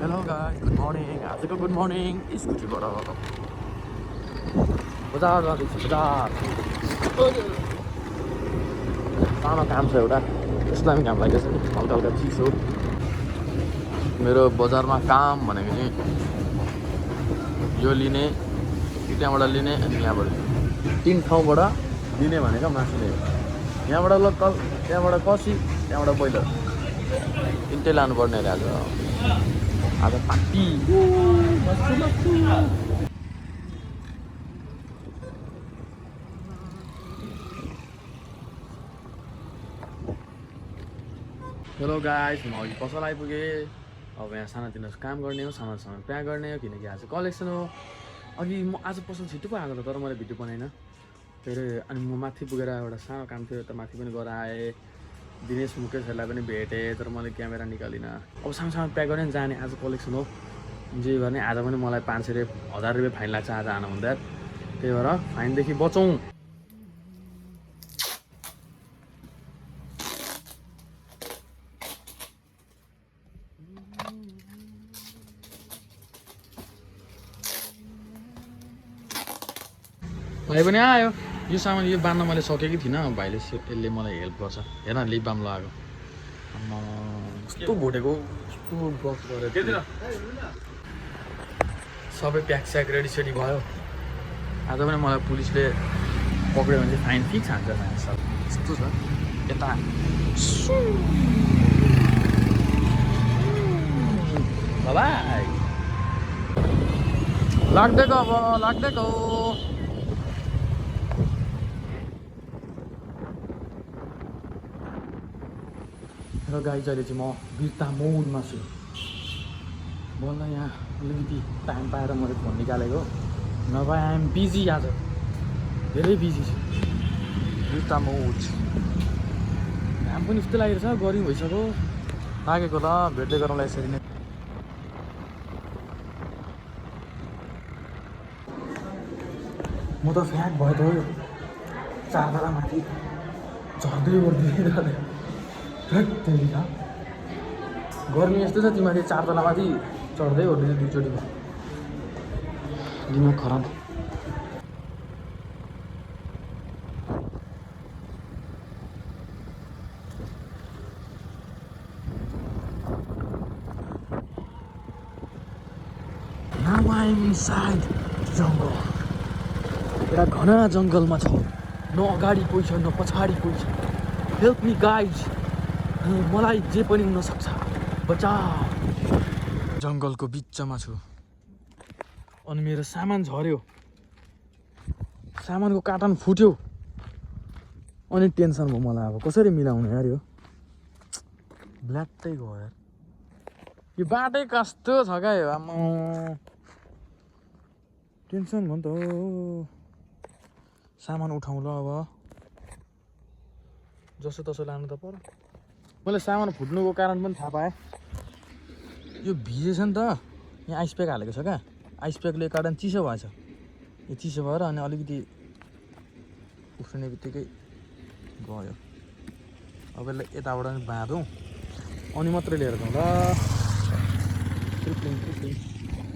Hello guys, good morning. आजको good morning स्कुटीबाट बजार जाँदैछु बजार। सानो काम छ एउटा, त्यसलाई पनि काम लागेको छ नि, हल्का हल्का चिसो। मेरो बजारमा काम भनेको चाहिँ यो लिने, त्यहाँबाट लिने अनि यहाँबाट 3 ठाउँबाट लिने भनेको मासुले। यहाँबाट लोकल, त्यहाँबाट कसी, त्यहाँबाट बोइलर, तिनटै लानुपर्ने अरे आज पार्टी। हेलो गाइस, म अघि पसल आइपुगेँ। अब यहाँ सानातिनो काम गर्ने हो, सामान प्याक गर्ने हो, किनकि आज कलेक्सन हो। अघि म आज पसल छिटो पो आएको त, तर मैले भिडियो बनाइनँ फेरि। अनि म माथि पुगेर एउटा सानो काम थियो, त माथि पनि गएर आएँ। दिनेश मुकेशहरूलाई पनि भेटेँ, तर मैले क्यामेरा निकालिनँ। अब सामान प्याक गर्ने जाने, आज कलेक्सन हो। जे गर्ने आज पनि मलाई 500 1000 रुपियाँ फाइन लाग्छ आज आन भन्दा। त्यही भएर फाइनदेखि बचौँ। भाइ पनि आयो। यो सामान यो बाँध्न मैले सकेकै थिइनँ, भाइले यसले मलाई हेल्प गर्छ। हेर लिप बाम लगाएको, कस्तो भुटेको, कस्तो बक्स गरेर सबै प्याक स्याक रेडी सेडी भयो। आज पनि मलाई पुलिसले पक्रियो भने चाहिँ फाइन फिक्स हान्छ सब यस्तो छ। यता बाबाई लाग्दैको, अब लाग्दैको। र गाइज अहिले चाहिँ म बिर्ता मोडमा छु। बल्ल यहाँ अलिकति टाइम पाएर मैले फोन निकालेको, नभए आइएम बिजी। आज धेरै बिजी छु। बिर्ता मोड घाम पनि उस्तो लागेको छ, गरौँ भइसक्यो लागेको। ल भेट्दै गरौँला यसरी नै। म त फ्याक भयो त, 4 तला माथि झर्दै गर्दै गर्मी यस्तो छ, तिमीले 4 तला माथि चढ्दै ओर्दै 2 चोटिमा दिमाग खराब। Now I'm inside जङ्गल। एउटा घना जङ्गलमा छ, न अगाडि कोही छ न पछाडि कोही छ। हेल्प मी गाइज, मलाई जे पनि हुनसक्छ, बचाऊ। जङ्गलको बिचमा छु अनि मेरो सामान झऱ्यो, सामानको कार्टन फुट्यो अनि टेन्सन भयो मलाई। अब कसरी मिलाउने यार, यो ब्ल्याकै गयो यार। यो बाटै कस्तो छ क्या यो, आम्मा टेन्सन भयो नि त हो। सामान उठाउँ ल, अब जसो तसो लानु त पर्यो। मैले सामान फुट्नुको कारण पनि थाहा पाएँ। यो भिजेछ नि त, यहाँ आइस प्याक हालेको छ क्या, आइस प्याकले कारण चिसो भएछ। यो चिसो भएर अनि अलिकति उफ्रिने बित्तिकै गयो। अब यसलाई यताबाट पनि बाँधौँ अनि मात्रै लिएर जाउँ ल।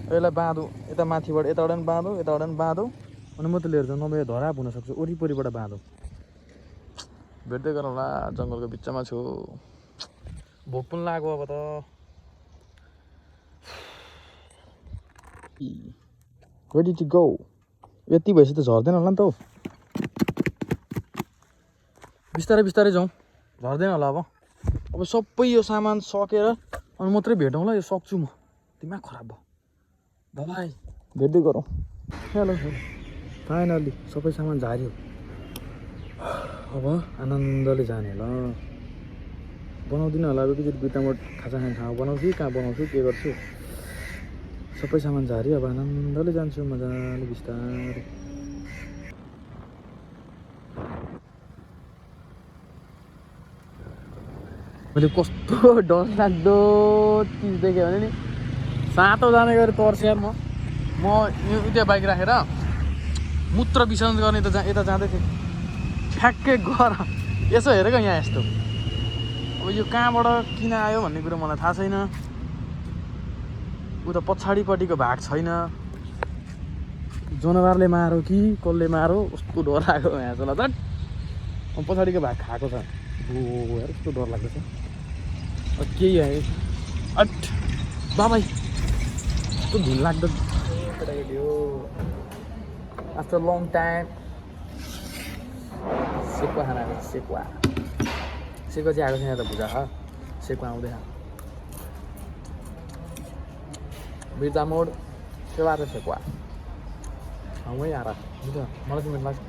यसलाई बाँधौँ, यता माथिबाट यताबाट पनि बाँधौँ, यताबाट पनि बाँधौँ अनि मात्रै लिएर जाउँ, नभए धराप हुनसक्छ। वरिपरिबाट बाँधौँ। भेट्दै गरौँला, जङ्गलको बिचमा छु। भोक पनि लाग्यो अब त। Ready to go. यति भएपछि त झर्दैन होला नि त हौ। बिस्तारै बिस्तारै जाउँ, झर्दैन होला अब सबै यो सामान सकेर अनि मात्रै भेटौँ ल। यो सक्छु म, दिमाग खराब भयो। बाबाई भेट्दै गरौँ। हेलो फाइनल्ली सबै सामान झाऱ्यो, अब आनन्दले जाने ल। बनाउँदिनँ होला अब एकचोटि बिर्तामोड खाजा खाने ठाउँ बनाउँछु, कहाँ बनाउँछु के गर्छु। सबै सामान झाऱ्यो, अब आनन्दले जान्छु मजाले बिस्तारै। मैले कस्तो डरलाग्दो चिज देखेँ भने नि, सातो जाने गरी तर्सेँ यार। म त्यो बाइक राखेर मूत्र विसर्जन गर्ने त यता जाँदै थिएँ, ठ्याक्कै गर यसो हेरेको यहाँ यस्तो। अब यो कहाँबाट किन आयो भन्ने कुरो मलाई थाहा छैन। उता पछाडिपट्टिको भाग छैन जनावरले मारो कि कसले मारो कस्तो डर लाग्यो यहाँ चला त पछाडिको भाग खाएको छ ओ यार कस्तो डर लाग्दैछ केही है अट बाबाई कस्तो ढिल लाग्दो केटाकेटी हो आफ्टर लङ टाइम सेकुवा खाना आएको सेकुवा चाहिँ आएको छैन त भुजा सेकुवा आउँदैन बिर्ता मोड सेवा र सेकुवा वहीँ आएर बुझ मलाई चाहिँ लाग्छ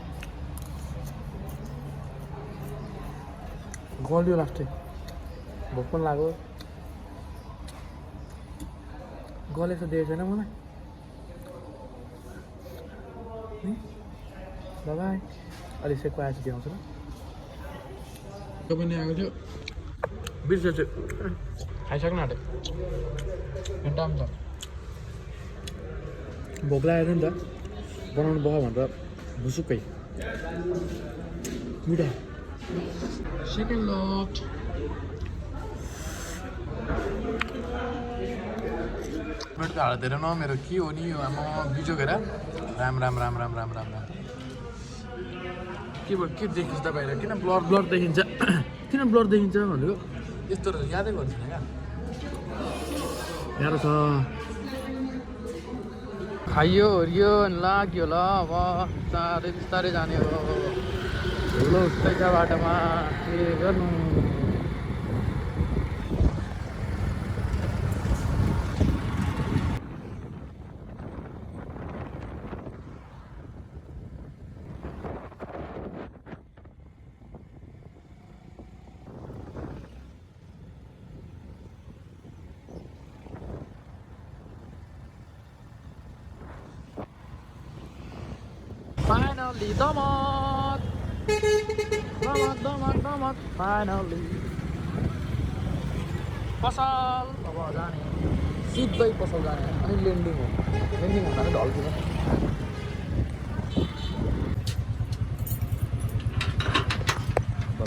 गल्यो लास्टै भोक पनि लाग्यो गलेको देखेको छैन मलाई बाबा अलि सेकुवा आएपछि देखाउँछु ल त्यो पनि आएको थियो बिर्सेछु खाइसक्नु आँट्यो घन्टा पनि छ भोक लागेको थियो नि त बनाउनु भयो भनेर भुसुक्कै मिठो सेकेन्ड लट मेरो त हाल्दैन न मेरो के हो नि यो आमा बिजोगेर राम राम राम राम राम राम राम के भयो के देखिन्छ त बाहिर किन ब्लर देखिन्छ किन ब्लर देखिन्छ भनेको यस्तो यादै गर्दैन क्या गाह्रो छ खाइयो हरियो अनि लाग्यो ल अब बिस्तारै बिस्तारै जाने हो ठुलो उठ्दैछ बाटोमा के गर्नु Finally, damat! Damat, finally. पसल अब जाने सिधै पसल जाने अनि ल्यान्डिङ हो ल्यान्डिङ हुँदा नै ढल्किन्छ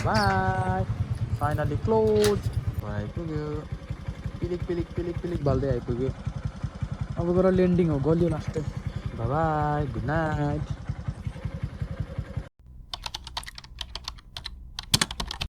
बाई फाइनली क्लोज आइपुग्यो पिलिक पिलिक पिलिक पिलिक बाल्दै आइपुग्यो अब गएर ल्यान्डिङ हो गल्यो लास्टै बाई गुड नाइट